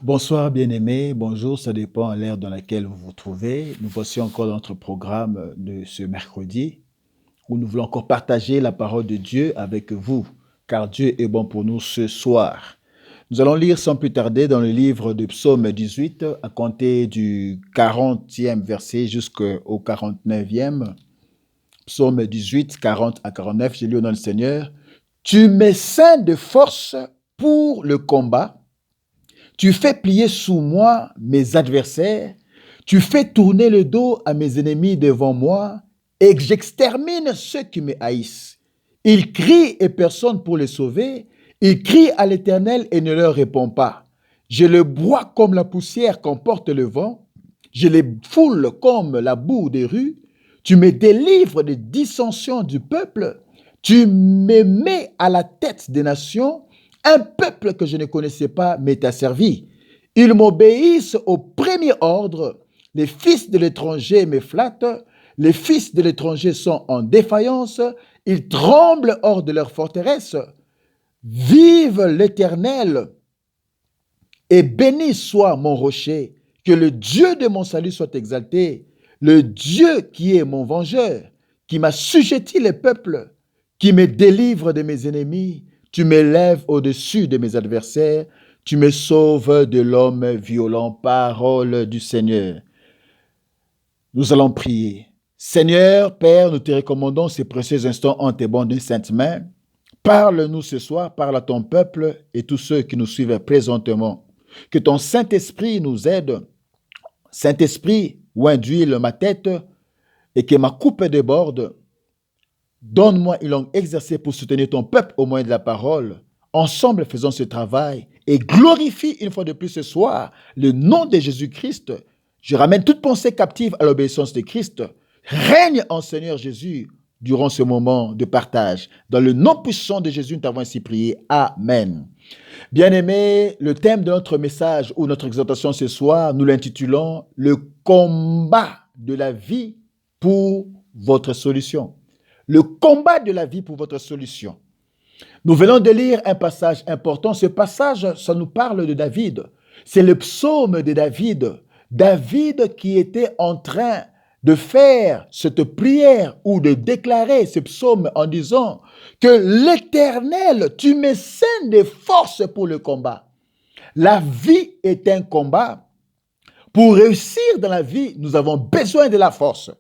Bonsoir bien-aimés, bonjour, ça dépend de l'ère dans laquelle vous vous trouvez. Nous voici encore dans notre programme de ce mercredi où nous voulons encore partager la parole de Dieu avec vous, car Dieu est bon pour nous ce soir. Nous allons lire sans plus tarder dans le livre de Psaume 18 à compter du 40e verset jusqu'au 49e. Psaume 18, 40 à 49, j'ai lu au nom du Seigneur. Tu me ceins de force pour le combat. Tu fais plier sous moi mes adversaires, tu fais tourner le dos à mes ennemis devant moi, et j'extermine ceux qui me haïssent. Ils crient et personne pour les sauver, ils crient à l'Éternel et ne leur répond pas. Je les bois comme la poussière qu'emporte le vent, je les foule comme la boue des rues, tu me délivres des dissensions du peuple, tu me mets à la tête des nations. Un peuple que je ne connaissais pas m'est asservi. Ils m'obéissent au premier ordre. Les fils de l'étranger me flattent. Les fils de l'étranger sont en défaillance. Ils tremblent hors de leur forteresse. Vive l'Éternel et béni soit mon rocher. Que le Dieu de mon salut soit exalté. Le Dieu qui est mon vengeur, qui m'a sujetti les peuples, qui me délivre de mes ennemis. Tu m'élèves au-dessus de mes adversaires. Tu me sauves de l'homme violent. Parole du Seigneur. Nous allons prier. Seigneur, Père, nous te recommandons ces précieux instants en tes bonnes et saintes mains. Parle-nous ce soir, parle à ton peuple et tous ceux qui nous suivent présentement. Que ton Saint-Esprit nous aide. Saint-Esprit, oint d'huile ma tête et que ma coupe déborde. Donne-moi une langue exercée pour soutenir ton peuple au moyen de la parole. Ensemble, faisons ce travail et glorifie une fois de plus ce soir le nom de Jésus-Christ. Je ramène toute pensée captive à l'obéissance de Christ. Règne en Seigneur Jésus durant ce moment de partage. Dans le nom puissant de Jésus, nous t'avons ainsi prié. Amen. Bien-aimés, le thème de notre message ou notre exhortation ce soir, nous l'intitulons « Le combat de la vie pour votre solution ». Le combat de la vie pour votre solution. Nous venons de lire un passage important. Ce passage, ça nous parle de David. C'est le psaume de David. David qui était en train de faire cette prière ou de déclarer ce psaume en disant que l'Éternel, tu me ceins des forces pour le combat. La vie est un combat. Pour réussir dans la vie, nous avons besoin de la force.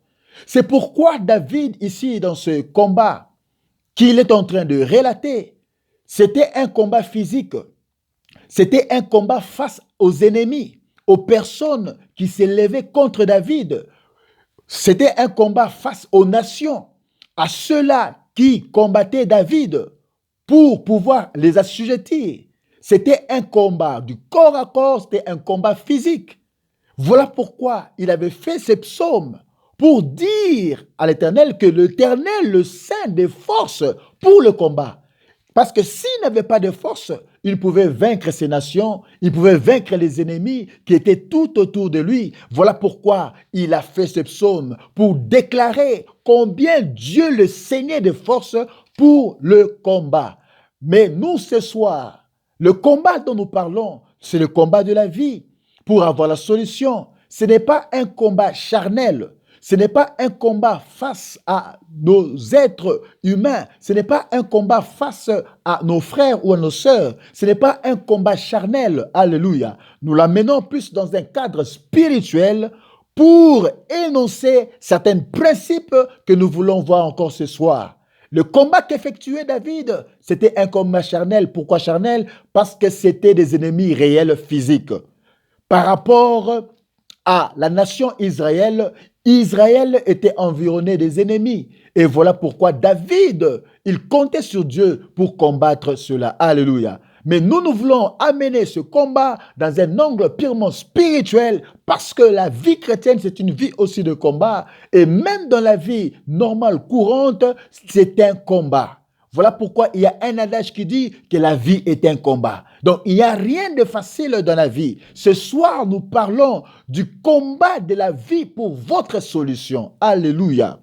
C'est pourquoi David, ici, dans ce combat qu'il est en train de relater, c'était un combat physique. C'était un combat face aux ennemis, aux personnes qui s'élevaient contre David. C'était un combat face aux nations, à ceux-là qui combattaient David pour pouvoir les assujettir. C'était un combat du corps à corps, c'était un combat physique. Voilà pourquoi il avait fait ces psaumes pour dire à l'Éternel que l'Éternel le ceint des forces pour le combat. Parce que s'il n'avait pas de force, il pouvait vaincre ces nations, il pouvait vaincre les ennemis qui étaient tout autour de lui. Voilà pourquoi il a fait ce psaume, pour déclarer combien Dieu le ceignait de force pour le combat. Mais nous, ce soir, le combat dont nous parlons, c'est le combat de la vie. Pour avoir la solution, ce n'est pas un combat charnel. Ce n'est pas un combat face à nos êtres humains. Ce n'est pas un combat face à nos frères ou à nos sœurs. Ce n'est pas un combat charnel. Alléluia. Nous l'amenons plus dans un cadre spirituel pour énoncer certains principes que nous voulons voir encore ce soir. Le combat qu'effectuait David, c'était un combat charnel. Pourquoi charnel? Parce que c'était des ennemis réels physiques. Par rapport à la nation Israël, Israël était environné des ennemis. Et voilà pourquoi David, il comptait sur Dieu pour combattre cela. Alléluia. Mais nous voulons amener ce combat dans un angle purement spirituel parce que la vie chrétienne, c'est une vie aussi de combat. Et même dans la vie normale, courante, c'est un combat. Voilà pourquoi il y a un adage qui dit que la vie est un combat. Donc, il n'y a rien de facile dans la vie. Ce soir, nous parlons du combat de la vie pour votre solution. Alléluia.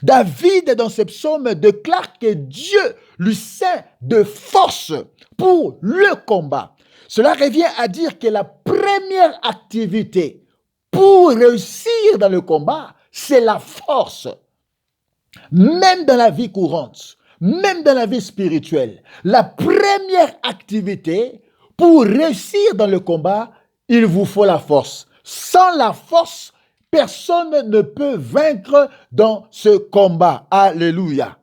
David, dans ce psaume, déclare que Dieu lui ceint de force pour le combat. Cela revient à dire que la première activité pour réussir dans le combat, c'est la force. Même dans la vie courante, même dans la vie spirituelle, la première activité pour réussir dans le combat, il vous faut la force. Sans la force, personne ne peut vaincre dans ce combat. Alléluia.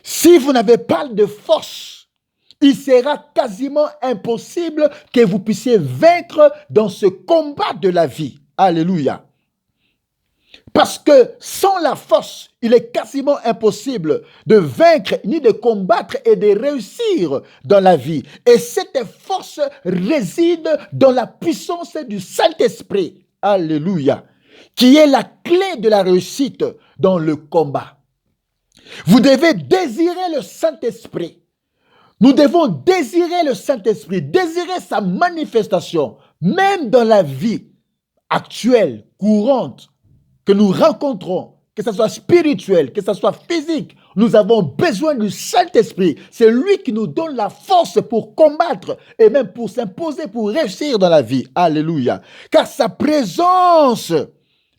Si vous n'avez pas de force, il sera quasiment impossible que vous puissiez vaincre dans ce combat de la vie. Alléluia. Parce que sans la force, il est quasiment impossible de vaincre, ni de combattre et de réussir dans la vie. Et cette force réside dans la puissance du Saint-Esprit. Alléluia. Qui est la clé de la réussite dans le combat. Vous devez désirer le Saint-Esprit. Nous devons désirer le Saint-Esprit, désirer sa manifestation, même dans la vie actuelle, courante, que nous rencontrons, que ce soit spirituel, que ce soit physique, nous avons besoin du Saint-Esprit. C'est lui qui nous donne la force pour combattre et même pour s'imposer, pour réussir dans la vie. Alléluia. Car sa présence,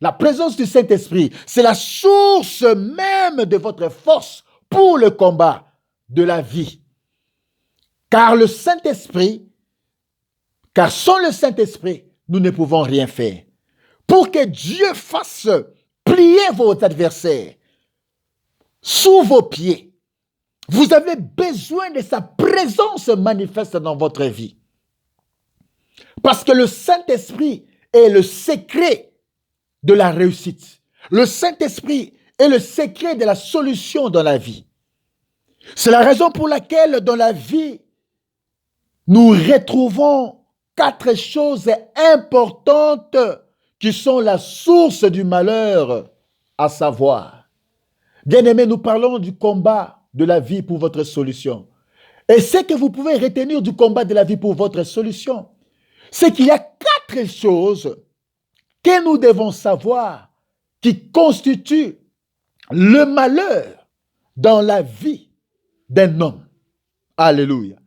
la présence du Saint-Esprit, c'est la source même de votre force pour le combat de la vie. Car sans le Saint-Esprit, nous ne pouvons rien faire. Pour que Dieu fasse plier vos adversaires sous vos pieds, vous avez besoin de sa présence manifeste dans votre vie. Parce que le Saint-Esprit est le secret de la réussite. Le Saint-Esprit est le secret de la solution dans la vie. C'est la raison pour laquelle dans la vie, nous retrouvons 4 choses importantes qui sont la source du malheur, à savoir. Bien-aimés, nous parlons du combat de la vie pour votre solution. Et ce que vous pouvez retenir du combat de la vie pour votre solution, c'est qu'il y a 4 choses que nous devons savoir qui constituent le malheur dans la vie d'un homme. Alléluia.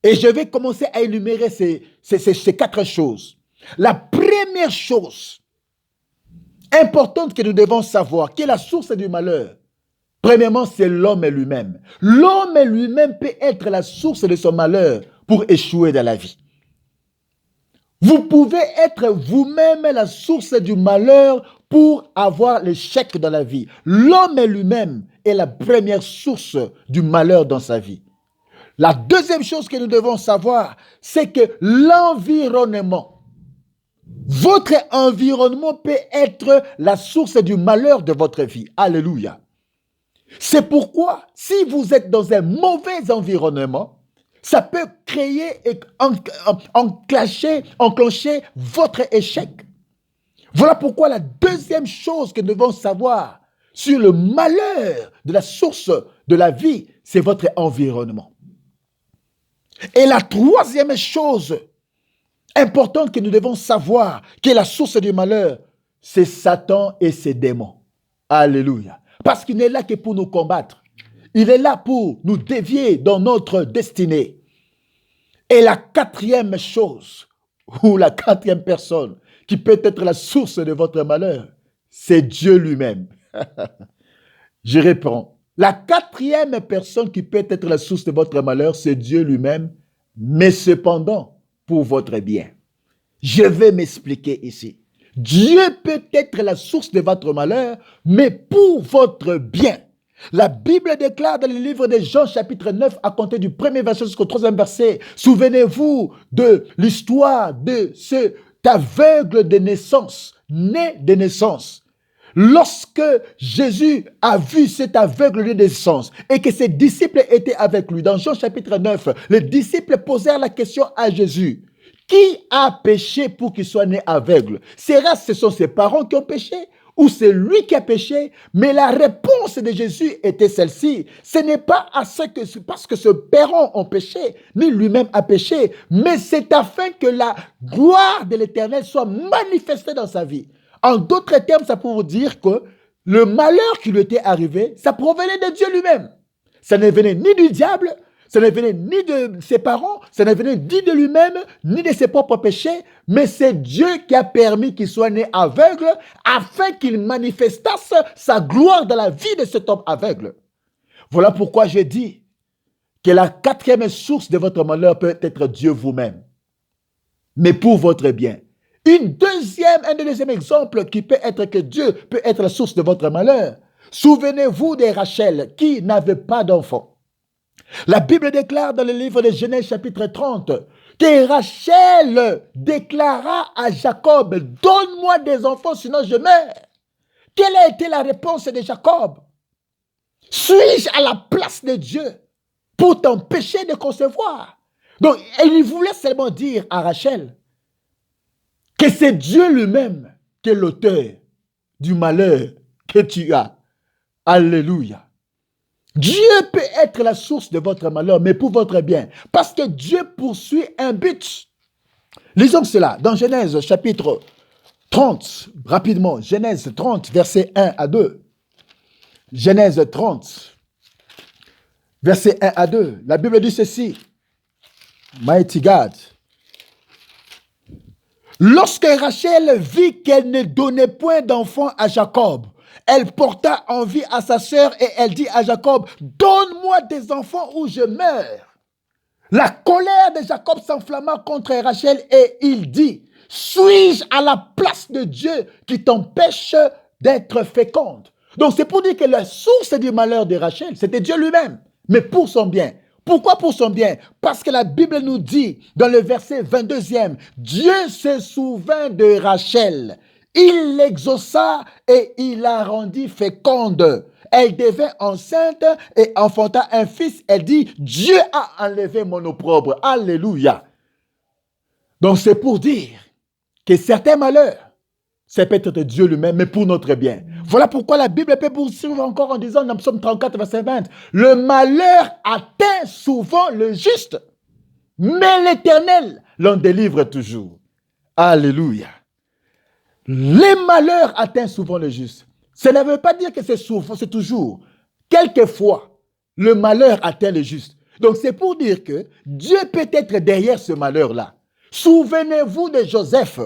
Et je vais commencer à énumérer ces 4 choses. La première chose importante que nous devons savoir, qui est la source du malheur, premièrement, c'est l'homme lui-même. L'homme lui-même peut être la source de son malheur pour échouer dans la vie. Vous pouvez être vous-même la source du malheur pour avoir l'échec dans la vie. L'homme lui-même est la première source du malheur dans sa vie. La deuxième chose que nous devons savoir, c'est que l'environnement, votre environnement peut être la source du malheur de votre vie. Alléluia. C'est pourquoi, si vous êtes dans un mauvais environnement, ça peut créer et enclencher votre échec. Voilà pourquoi la deuxième chose que nous devons savoir sur le malheur de la source de la vie, c'est votre environnement. Et la troisième chose importante que nous devons savoir, qui est la source du malheur, c'est Satan et ses démons. Alléluia. Parce qu'il n'est là que pour nous combattre. Il est là pour nous dévier dans notre destinée. Et la quatrième chose, ou la quatrième personne, qui peut être la source de votre malheur, c'est Dieu lui-même. Je réponds. La quatrième personne qui peut être la source de votre malheur, c'est Dieu lui-même, mais cependant, pour votre bien. Je vais m'expliquer ici. Dieu peut être la source de votre malheur, mais pour votre bien. La Bible déclare dans le livre de Jean, chapitre 9, à compter du premier verset jusqu'au troisième verset, souvenez-vous de l'histoire de cet aveugle de naissance, né de naissance. Lorsque Jésus a vu cet aveugle de naissance et que ses disciples étaient avec lui, dans Jean chapitre 9, les disciples posèrent la question à Jésus. Qui a péché pour qu'il soit né aveugle? Ce sont ses parents qui ont péché ou c'est lui qui a péché? Mais la réponse de Jésus était celle-ci. Ce n'est pas parce que ses parents ont péché, ni lui-même a péché, mais c'est afin que la gloire de l'Éternel soit manifestée dans sa vie. En d'autres termes, ça peut vous dire que le malheur qui lui était arrivé, ça provenait de Dieu lui-même. Ça ne venait ni du diable, ça ne venait ni de ses parents, ça ne venait ni de lui-même, ni de ses propres péchés, mais c'est Dieu qui a permis qu'il soit né aveugle afin qu'il manifestasse sa gloire dans la vie de cet homme aveugle. Voilà pourquoi je dis que la quatrième source de votre malheur peut être Dieu vous-même, mais pour votre bien. Un deuxième exemple qui peut être que Dieu peut être la source de votre malheur. Souvenez-vous de Rachel qui n'avait pas d'enfant. La Bible déclare dans le livre de Genèse chapitre 30 que Rachel déclara à Jacob, « Donne-moi des enfants, sinon je meurs. » Quelle a été la réponse de Jacob? « Suis-je à la place de Dieu pour t'empêcher de concevoir? » Donc, il voulait seulement dire à Rachel que c'est Dieu lui-même qui est l'auteur du malheur que tu as. Alléluia. Dieu peut être la source de votre malheur, mais pour votre bien. Parce que Dieu poursuit un but. Lisons cela dans Genèse chapitre 30, rapidement. Genèse 30, versets 1 à 2. Genèse 30, versets 1 à 2. La Bible dit ceci. Mighty God. Lorsque Rachel vit qu'elle ne donnait point d'enfant à Jacob, elle porta envie à sa sœur et elle dit à Jacob, « Donne-moi des enfants ou je meurs. » La colère de Jacob s'enflamma contre Rachel et il dit, « Suis-je à la place de Dieu qui t'empêche d'être féconde? » Donc c'est pour dire que la source du malheur de Rachel, c'était Dieu lui-même, mais pour son bien. Pourquoi pour son bien? Parce que la Bible nous dit dans le verset 22e, Dieu se souvint de Rachel. Il l'exauça et il la rendit féconde. Elle devint enceinte et enfanta un fils. Elle dit, Dieu a enlevé mon opprobre. Alléluia. Donc c'est pour dire que certains malheurs, c'est peut-être Dieu lui-même, mais pour notre bien. Voilà pourquoi la Bible peut poursuivre encore en disant dans Psaume 34, verset 20, « Le malheur atteint souvent le juste, mais l'Éternel l'en délivre toujours. » Alléluia. Les malheurs atteignent souvent le juste. Ça ne veut pas dire que c'est souvent, c'est toujours. Quelquefois, le malheur atteint le juste. Donc c'est pour dire que Dieu peut être derrière ce malheur-là. Souvenez-vous de Joseph.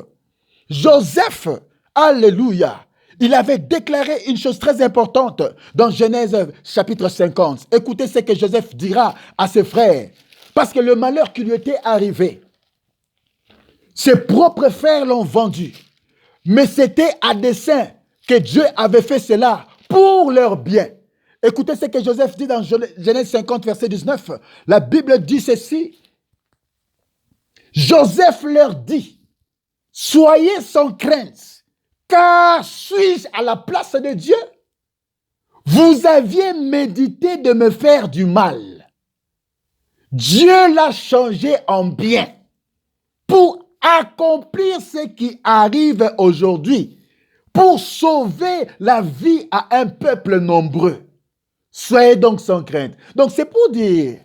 Joseph, alléluia, il avait déclaré une chose très importante dans Genèse chapitre 50. Écoutez ce que Joseph dira à ses frères. Parce que le malheur qui lui était arrivé, ses propres frères l'ont vendu. Mais c'était à dessein que Dieu avait fait cela pour leur bien. Écoutez ce que Joseph dit dans Genèse 50, verset 19. La Bible dit ceci. Joseph leur dit, « Soyez sans crainte, car suis-je à la place de Dieu? Vous aviez médité de me faire du mal. Dieu l'a changé en bien pour accomplir ce qui arrive aujourd'hui, pour sauver la vie à un peuple nombreux. Soyez donc sans crainte. » Donc c'est pour dire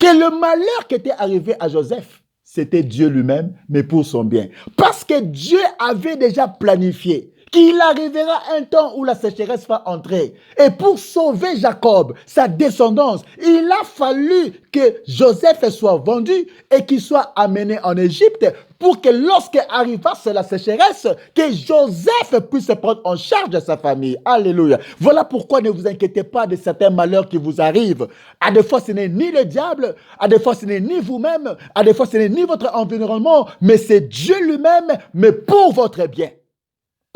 que le malheur qui était arrivé à Joseph, c'était Dieu lui-même, mais pour son bien. Parce que Dieu avait déjà planifié qu'il arrivera un temps où la sécheresse va entrer. Et pour sauver Jacob, sa descendance, il a fallu que Joseph soit vendu et qu'il soit amené en Égypte pour que lorsqu'arriva la sécheresse, que Joseph puisse prendre en charge de sa famille. Alléluia. Voilà pourquoi ne vous inquiétez pas de certains malheurs qui vous arrivent. À des fois, ce n'est ni le diable, à des fois, ce n'est ni vous-même, à des fois, ce n'est ni votre environnement, mais c'est Dieu lui-même, mais pour votre bien.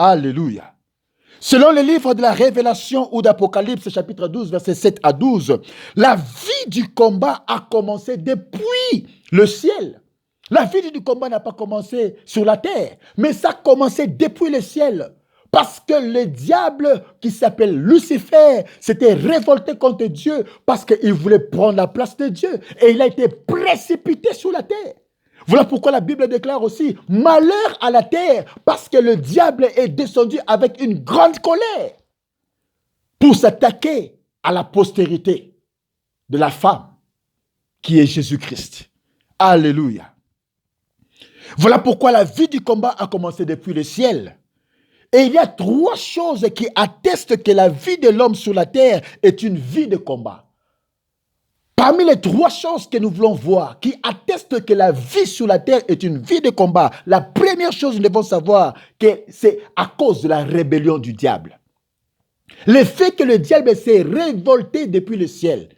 Alléluia. Selon le livre de la Révélation ou d'Apocalypse, chapitre 12, versets 7 à 12, la vie du combat a commencé depuis le ciel. La vie du combat n'a pas commencé sur la terre, mais ça a commencé depuis le ciel. Parce que le diable qui s'appelle Lucifer s'était révolté contre Dieu parce qu'il voulait prendre la place de Dieu. Et il a été précipité sur la terre. Voilà pourquoi la Bible déclare aussi « Malheur à la terre » parce que le diable est descendu avec une grande colère pour s'attaquer à la postérité de la femme qui est Jésus-Christ. Alléluia. Voilà pourquoi la vie du combat a commencé depuis le ciel. Et il y a trois choses qui attestent que la vie de l'homme sur la terre est une vie de combat. Parmi les trois choses que nous voulons voir, qui attestent que la vie sur la terre est une vie de combat, la première chose nous devons savoir que c'est à cause de la rébellion du diable. Le fait que le diable s'est révolté depuis le ciel,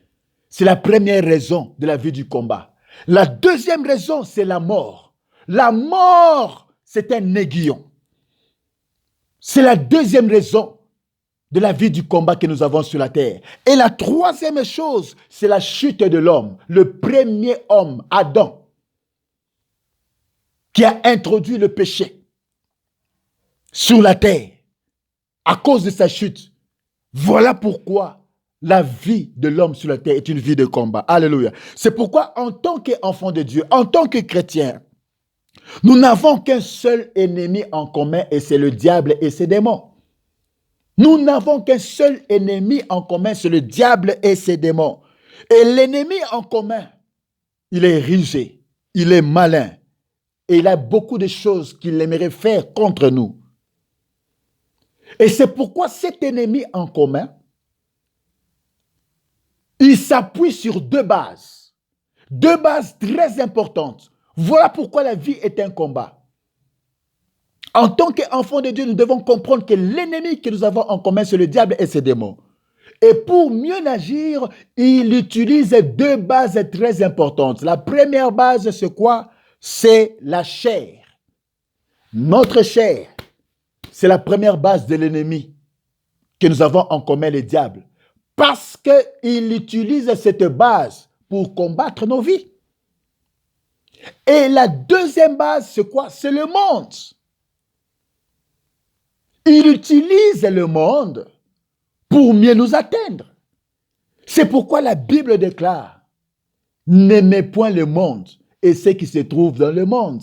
c'est la première raison de la vie du combat. La deuxième raison, c'est la mort. La mort, c'est un aiguillon. C'est la deuxième raison de la vie du combat que nous avons sur la terre. Et la troisième chose, c'est la chute de l'homme, le premier homme, Adam, qui a introduit le péché sur la terre à cause de sa chute. Voilà pourquoi la vie de l'homme sur la terre est une vie de combat. Alléluia. C'est pourquoi, en tant qu'enfant de Dieu, en tant que chrétien, nous n'avons qu'un seul ennemi en commun et c'est le diable et ses démons. Nous n'avons qu'un seul ennemi en commun, c'est le diable et ses démons. Et l'ennemi en commun, il est rusé, il est malin et il a beaucoup de choses qu'il aimerait faire contre nous. Et c'est pourquoi cet ennemi en commun, il s'appuie sur deux bases très importantes. Voilà pourquoi la vie est un combat. En tant qu'enfants de Dieu, nous devons comprendre que l'ennemi que nous avons en commun, c'est le diable et ses démons. Et pour mieux agir, il utilise deux bases très importantes. La première base, c'est quoi? C'est la chair. Notre chair, c'est la première base de l'ennemi que nous avons en commun, le diable. Parce qu'il utilise cette base pour combattre nos vies. Et la deuxième base, c'est quoi? C'est le monde. Il utilise le monde pour mieux nous atteindre. C'est pourquoi la Bible déclare « N'aimez point le monde et ce qui se trouve dans le monde. »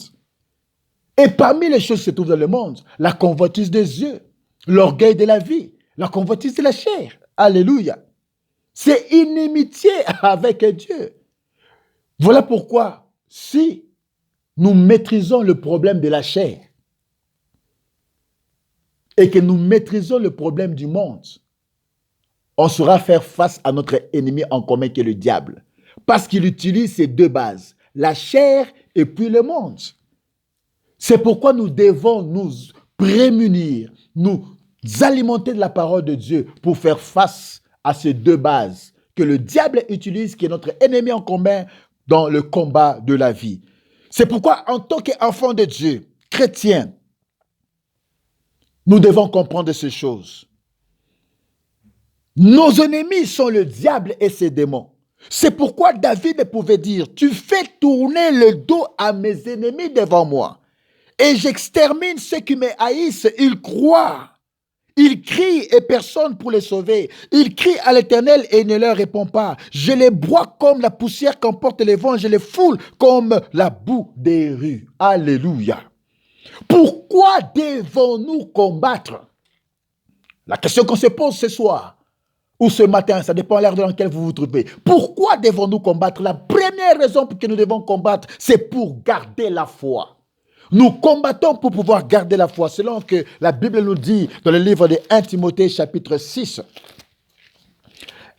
Et parmi les choses qui se trouvent dans le monde, la convoitise des yeux, l'orgueil de la vie, la convoitise de la chair. Alléluia. C'est inimitié avec Dieu. Voilà pourquoi, si nous maîtrisons le problème de la chair, et que nous maîtrisons le problème du monde, on saura faire face à notre ennemi en commun qui est le diable. Parce qu'il utilise ces deux bases, la chair et puis le monde. C'est pourquoi nous devons nous prémunir, nous alimenter de la parole de Dieu pour faire face à ces deux bases que le diable utilise, qui est notre ennemi en commun dans le combat de la vie. C'est pourquoi en tant qu'enfant de Dieu, chrétien, nous devons comprendre ces choses. Nos ennemis sont le diable et ses démons. C'est pourquoi David pouvait dire, « Tu fais tourner le dos à mes ennemis devant moi, et j'extermine ceux qui me haïssent. Ils croient, ils crient et personne pour les sauver. Ils crient à l'Éternel et il ne leur répond pas. Je les broie comme la poussière qu'emporte les vents, je les foule comme la boue des rues. » Alléluia. Pourquoi devons-nous combattre? La question qu'on se pose ce soir ou ce matin, ça dépend de l'heure dans laquelle vous vous trouvez. Pourquoi devons-nous combattre? La première raison pour que nous devons combattre, c'est pour garder la foi. Nous combattons pour pouvoir garder la foi, selon que la Bible nous dit dans le livre de 1 Timothée chapitre 6.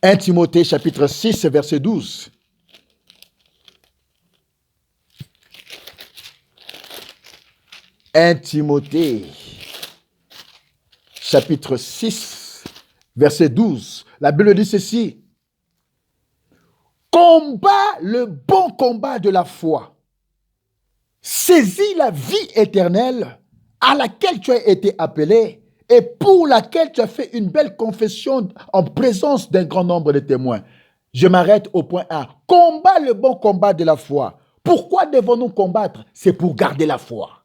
1 Timothée chapitre 6, verset 12. 1 Timothée, chapitre 6, verset 12. La Bible dit ceci. « Combat le bon combat de la foi. Saisis la vie éternelle à laquelle tu as été appelé et pour laquelle tu as fait une belle confession en présence d'un grand nombre de témoins. » Je m'arrête au point A. Combat le bon combat de la foi. Pourquoi devons-nous combattre? C'est pour garder la foi.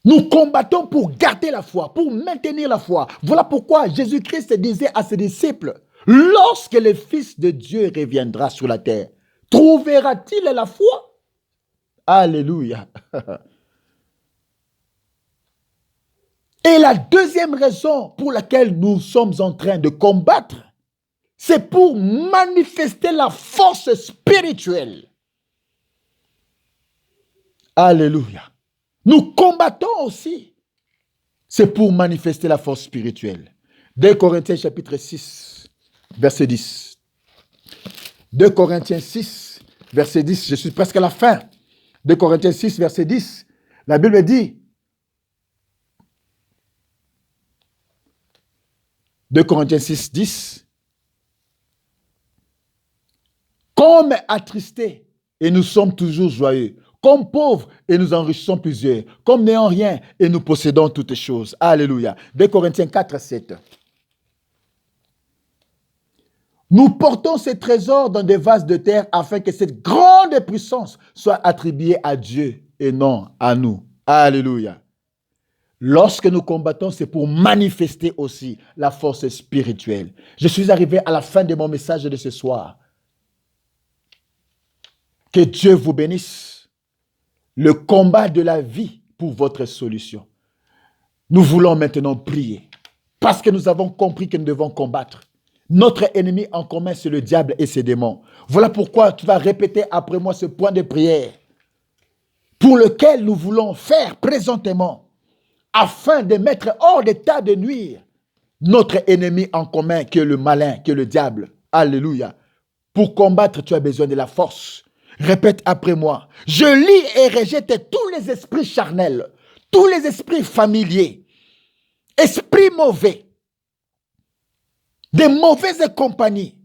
Nous combattons pour garder la foi, pour maintenir la foi. Voilà pourquoi Jésus-Christ disait à ses disciples, « Lorsque le Fils de Dieu reviendra sur la terre, trouvera-t-il la foi? » Alléluia. Et la deuxième raison pour laquelle nous sommes en train de combattre, c'est pour manifester la force spirituelle. Alléluia. Nous combattons aussi. C'est pour manifester la force spirituelle. 2 Corinthiens chapitre 6, verset 10. 2 Corinthiens 6, verset 10. Je suis presque à la fin. 2 Corinthiens 6, verset 10. La Bible dit, 2 Corinthiens 6, 10, comme attristés, et nous sommes toujours joyeux, comme pauvres, et nous enrichissons plusieurs, comme n'ayant rien, et nous possédons toutes choses. Alléluia. 2 Corinthiens 4, 7. Nous portons ces trésors dans des vases de terre afin que cette grande puissance soit attribuée à Dieu et non à nous. Alléluia. Lorsque nous combattons, c'est pour manifester aussi la force spirituelle. Je suis arrivé à la fin de mon message de ce soir. Que Dieu vous bénisse. Le combat de la vie pour votre solution. Nous voulons maintenant prier parce que nous avons compris que nous devons combattre. Notre ennemi en commun, c'est le diable et ses démons. Voilà pourquoi tu vas répéter après moi ce point de prière pour lequel nous voulons faire présentement afin de mettre hors d'état de nuire notre ennemi en commun qui est le malin, qui est le diable. Alléluia. Pour combattre, tu as besoin de la force. Répète après moi. Je lis et rejette tous les esprits charnels, tous les esprits familiers, esprits mauvais, des mauvaises compagnies,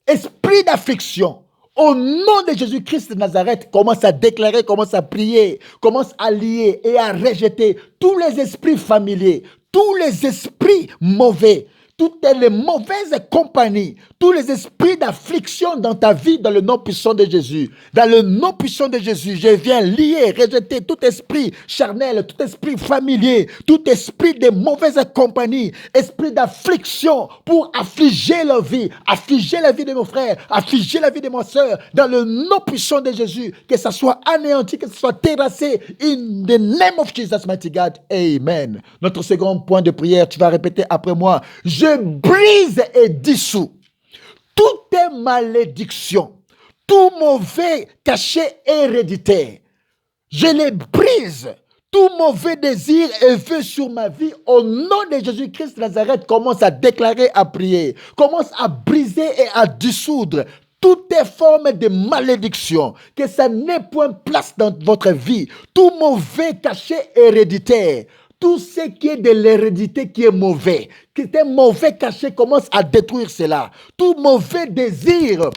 esprit d'affliction, au nom de Jésus-Christ de Nazareth, commence à déclarer, commence à prier, commence à lier et à rejeter tous les esprits familiers, tous les esprits mauvais, toutes les mauvaises compagnies, tous les esprits d'affliction dans ta vie, dans le nom puissant de Jésus. Dans le nom puissant de Jésus, je viens lier, rejeter tout esprit charnel, tout esprit familier, tout esprit de mauvaises compagnies, esprit d'affliction pour affliger la vie de mon frère, affliger la vie de ma soeur, dans le nom puissant de Jésus, que ça soit anéanti, que ça soit terrassé, in the name of Jesus, mighty God, amen. Notre second point de prière, tu vas répéter après moi, je brise et dissous toutes tes malédictions, tout mauvais cachet héréditaire. Je les brise, tout mauvais désir et vœu sur ma vie, au nom de Jésus-Christ de Nazareth, commence à déclarer, à prier, commence à briser et à dissoudre toutes les formes de malédiction, que ça n'ait point place dans votre vie, tout mauvais cachet héréditaire, tout ce qui est de l'hérédité qui est mauvais, qui est mauvais cachet, commence à détruire cela. Tout mauvais désir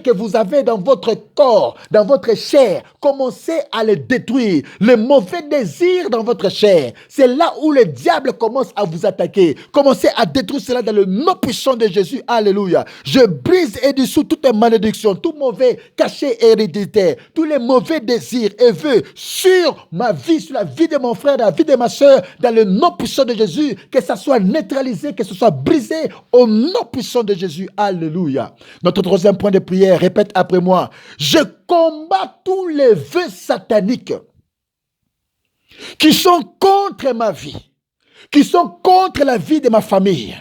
que vous avez dans votre corps, dans votre chair, commencez à le détruire. Le mauvais désir dans votre chair, c'est là où le diable commence à vous attaquer. Commencez à détruire cela dans le nom puissant de Jésus. Alléluia. Je brise et dissous toutes les malédictions, tout mauvais cachet héréditaire, tous les mauvais désirs et vœux sur ma vie, sur la vie de mon frère, la vie de ma soeur, dans le nom puissant de Jésus, que ça soit neutralisé, que ce soit brisé au nom puissant de Jésus. Alléluia. Notre troisième point de prière, répète après moi. Je combats tous les vœux sataniques qui sont contre ma vie, qui sont contre la vie de ma famille,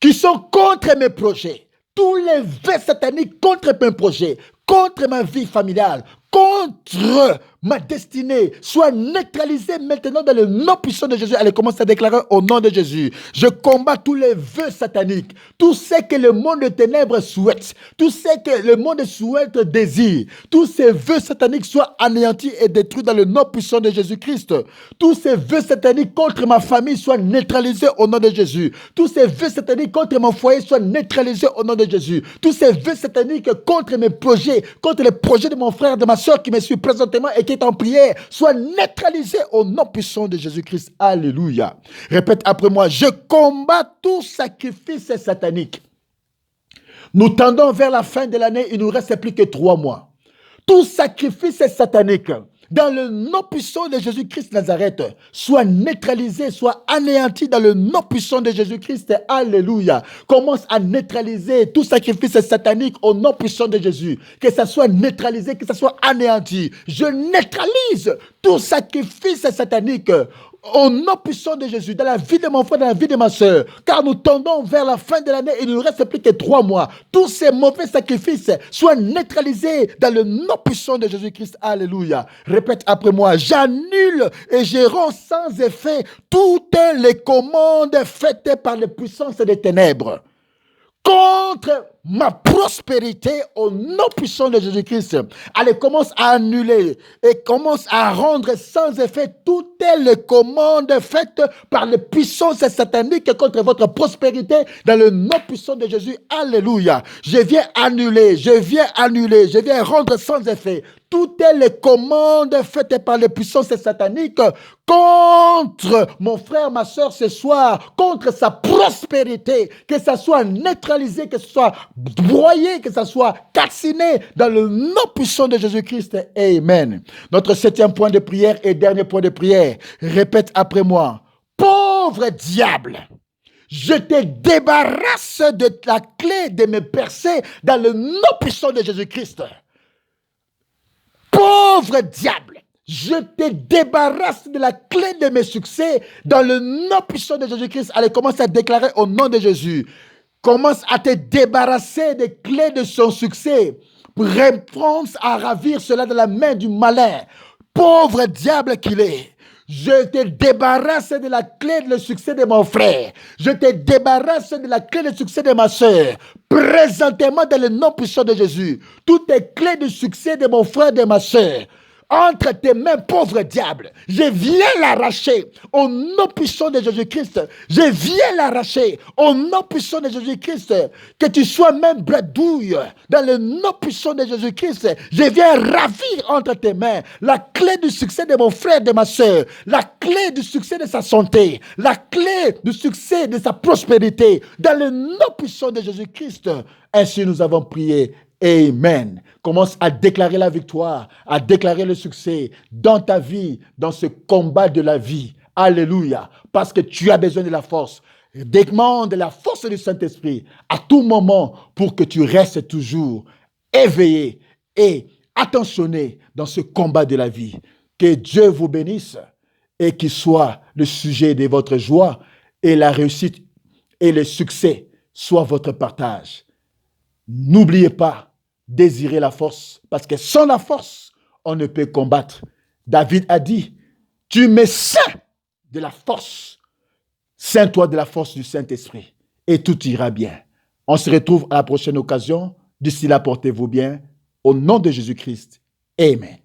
qui sont contre mes projets. Tous les vœux sataniques contre mes projets, contre ma vie familiale, contre ma destinée, soit neutralisée maintenant dans le nom puissant de Jésus. Allez, commence à déclarer au nom de Jésus. Je combats tous les vœux sataniques, tout ce que le monde de ténèbres souhaite, tout ce que le monde souhaite désire, tous ces vœux sataniques soient anéantis et détruits dans le nom puissant de Jésus-Christ. Tous ces vœux sataniques contre ma famille soient neutralisés au nom de Jésus. Tous ces vœux sataniques contre mon foyer soient neutralisés au nom de Jésus. Tous ces vœux sataniques contre mes projets, contre les projets de mon frère, de ma soeur qui me suit présentement et qui est en prière, soient neutralisés au nom puissant de Jésus-Christ. Alléluia. Répète après moi, je combats tout sacrifice satanique. Nous tendons vers la fin de l'année, il ne nous reste plus que 3 mois. Tout sacrifice satanique, dans le nom puissant de Jésus-Christ de Nazareth, soit neutralisé, soit anéanti dans le nom puissant de Jésus-Christ. Alléluia. Commence à neutraliser tout sacrifice satanique au nom puissant de Jésus. Que ça soit neutralisé, que ça soit anéanti. Je neutralise tout sacrifice satanique au nom puissant de Jésus, dans la vie de mon frère, dans la vie de ma soeur, car nous tendons vers la fin de l'année et il ne nous reste plus que 3 mois. Tous ces mauvais sacrifices soient neutralisés dans le nom puissant de Jésus-Christ. Alléluia. Répète après moi, j'annule et je rends sans effet toutes les commandes faites par les puissances des ténèbres contre ma prospérité au nom puissant de Jésus-Christ. Allez, commence à annuler et commence à rendre sans effet toutes les commandes faites par les puissances sataniques contre votre prospérité dans le nom puissant de Jésus. Alléluia. Je viens annuler, je viens rendre sans effet toutes les commandes faites par les puissances sataniques contre mon frère, ma soeur ce soir, contre sa prospérité, que ça soit neutralisé, que ce soit broyé, que ça soit calciné dans le nom puissant de Jésus-Christ. Amen. Notre 7e point de prière et dernier point de prière. Répète après moi. Pauvre diable, je te débarrasse de la clé de mes percées dans le nom puissant de Jésus-Christ. Pauvre diable, je te débarrasse de la clé de mes succès dans le nom puissant de Jésus-Christ. Allez, commence à déclarer au nom de Jésus. Commence à te débarrasser des clés de son succès. Réponse à ravir cela de la main du malin. Pauvre diable qu'il est. Je te débarrasse de la clé de succès de mon frère. Je te débarrasse de la clé de succès de ma soeur. Présentement dans le nom puissant de Jésus. Toutes les clés de succès de mon frère et de ma soeur. Entre tes mains, pauvre diable, je viens l'arracher au nom puissant de Jésus-Christ. Je viens l'arracher au nom puissant de Jésus-Christ. Que tu sois même bredouille dans le nom puissant de Jésus-Christ. Je viens ravir entre tes mains la clé du succès de mon frère et de ma soeur, la clé du succès de sa santé, la clé du succès de sa prospérité dans le nom puissant de Jésus-Christ. Ainsi nous avons prié. Amen. Commence à déclarer la victoire, à déclarer le succès dans ta vie, dans ce combat de la vie. Alléluia. Parce que tu as besoin de la force. Demande la force du Saint-Esprit à tout moment pour que tu restes toujours éveillé et attentionné dans ce combat de la vie. Que Dieu vous bénisse et qu'il soit le sujet de votre joie et la réussite et le succès soit votre partage. N'oubliez pas, désirez la force, parce que sans la force, on ne peut combattre. David a dit, tu me ceins de la force, ceins-toi de la force du Saint-Esprit, et tout ira bien. On se retrouve à la prochaine occasion. D'ici là, portez-vous bien. Au nom de Jésus-Christ. Amen.